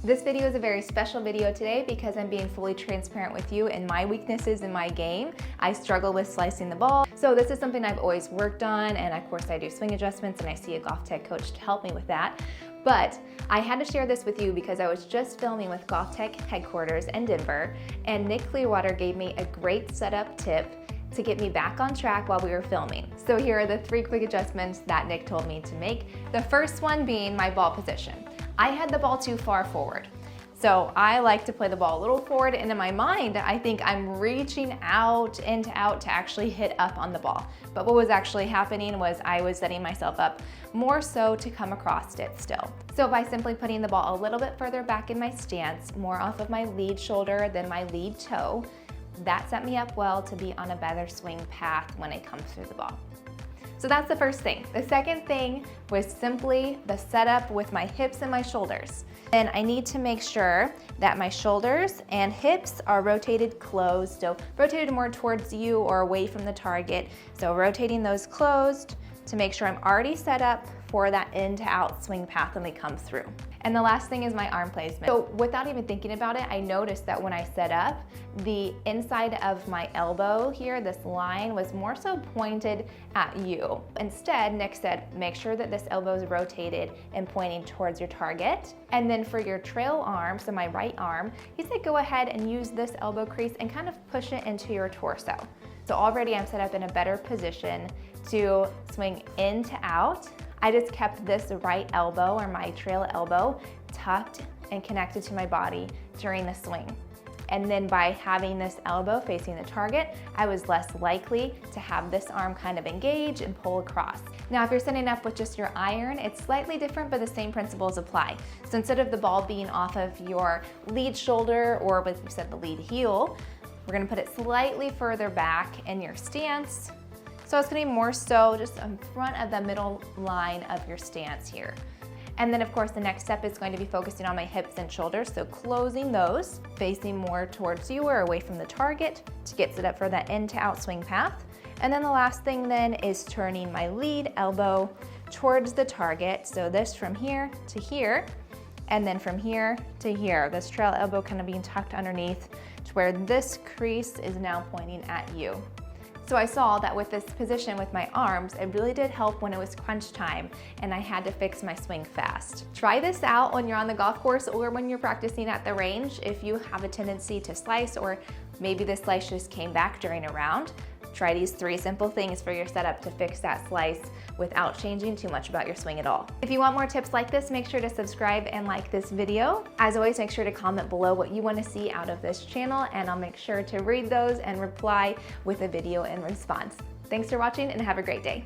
This video is a very special video today because I'm being fully transparent with you in my weaknesses in my game. I struggle with slicing the ball. So this is something I've always worked on, and of course I do swing adjustments and I see a GolfTec coach to help me with that. But I had to share this with you because I was just filming with GolfTec headquarters in Denver, and Nick Clearwater gave me a great setup tip to get me back on track while we were filming. So here are the 3 quick adjustments that Nick told me to make. The first one being my ball position. I had the ball too far forward. So I like to play the ball a little forward, and in my mind, I think I'm reaching out and out to actually hit up on the ball. But what was actually happening was I was setting myself up more so to come across it still. So by simply putting the ball a little bit further back in my stance, more off of my lead shoulder than my lead toe, that set me up well to be on a better swing path when it comes through the ball. So that's the first thing. The second thing was simply the setup with my hips and my shoulders. And I need to make sure that my shoulders and hips are rotated closed, so rotated more towards you or away from the target. So rotating those closed to make sure I'm already set up for that in to out swing path when they come through. And the last thing is my arm placement. So without even thinking about it, I noticed that when I set up, the inside of my elbow here, this line was more so pointed at you. Instead, Nick said, make sure that this elbow is rotated and pointing towards your target. And then for your trail arm, so my right arm, he said go ahead and use this elbow crease and kind of push it into your torso. So already I'm set up in a better position to swing in to out. I just kept this right elbow or my trail elbow tucked and connected to my body during the swing. And then by having this elbow facing the target, I was less likely to have this arm kind of engage and pull across. Now, if you're setting up with just your iron, it's slightly different, but the same principles apply. So instead of the ball being off of your lead shoulder or with, you said, the lead heel, we're gonna put it slightly further back in your stance. So it's gonna be more so just in front of the middle line of your stance here. And then of course the next step is going to be focusing on my hips and shoulders. So closing those, facing more towards you or away from the target to get set up for that in to out swing path. And then the last thing then is turning my lead elbow towards the target. So this from here to here, and then from here to here. This trail elbow kind of being tucked underneath to where this crease is now pointing at you. So I saw that with this position with my arms, it really did help when it was crunch time and I had to fix my swing fast. Try this out when you're on the golf course or when you're practicing at the range. If you have a tendency to slice, or maybe the slice just came back during a round, try these 3 simple things for your setup to fix that slice without changing too much about your swing at all. If you want more tips like this, make sure to subscribe and like this video. As always, make sure to comment below what you want to see out of this channel, and I'll make sure to read those and reply with a video in response. Thanks for watching and have a great day.